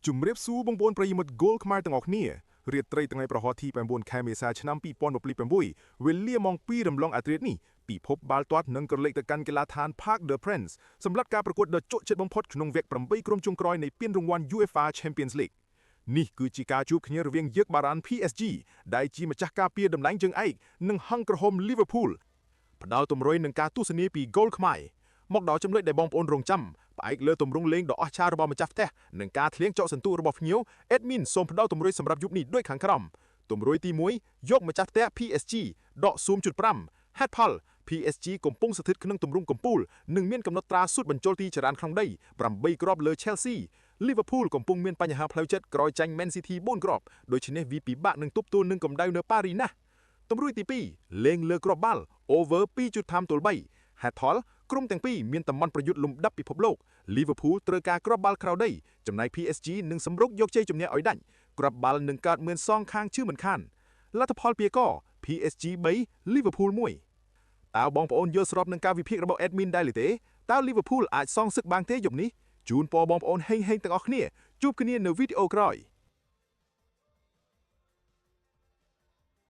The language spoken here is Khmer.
ជំរាបសួរបងប្អូនប្រិយមិត្ត Goal ខ្មែរទាំងអស់គ្នារាត្រីថ្ងៃប្រហោះទី9ខែមេសាឆ្នាំ2026វេលាម៉ោង2រំលងអាធ្រាត្រនេះពិភពបាល់ទាត់នឹងក្រឡេកទៅកាន់កីឡដ្ឋាន Parc des Princes សម្រាប់ការប្រកួតដ៏ជក់ចិត្តបំផុតក្នុងវគ្គ8ក្រុមចុងក្រោយនៃពានរង្វាន់ UEFA Champions League នេះគឺជាការជួបគ្នារវាងយាកបារាន PSG ដែលជាម្ចាស់ការពារតំណែងជើងឯកនិងហង្សក្រហម Liverpool ផ្ដាល់ទម្រុយនឹងការទស្សនាពី Goal ខ្មែរមកដល់ចំណុចដែលបងប្អូនរងចាំផ្អែកលើទម្រង់លេងដ៏អស្ចារ្យរបស់ម្ចាស់ផ្ទះនិងការធ្លៀងចောက်សន្ទុះរបស់ភ្ញៀវ Admin សូមផ្ដល់ទម្រុយសម្រាប់យប់នេះដូចខាងក្រោមទម្រុយទី1យកម្ចាស់ផ្ទះ PSG ដក 0.5 ហេតុផល PSG កំពុងស្ថិតក្នុងទម្រង់កំពូលនិងមានកំណត់ត្រាស៊ុតបញ្ចូលទីចរានក្នុងដី8គ្រាប់លើ Chelsea Liverpool កំពុងមានបញ្ហាផ្លូវចិត្តក្រោយចាញ់ Man City 4គ្រាប់ដូច្នេះវាពិបាកនឹងទប់ទល់នឹងកម្ដៅនៅប៉ារីណាស់ទម្រុយទី2លេងលើគ្រាប់បាល់ over 2.5/3 ហេតុផលក្រុមទាំងពីរមានតំបន់ប្រយុទ្ធលំដាប់ពិភពលោក Liverpool ត្រូវការគ្រាប់បាល់ក្រៅដីចំណែក PSG នឹងសម្រុកយកជ័យជំនះឲ្យដាច់គ្រាប់បាល់នឹងកើតមានសងខាងជឿមិនខានលទ្ធផលពាក PSG 3 Liverpool 1តើបងប្អូនយល់ស្របនឹងការវិភាគរបស់ Admin ដែរឬទេតើ Liverpool អាចសងសឹកបានទេយប់នេះជូនពរបងប្អូនហេងៗទាំងអស់គ្នាជួបគ្នានៅវីដេអូក្រោយ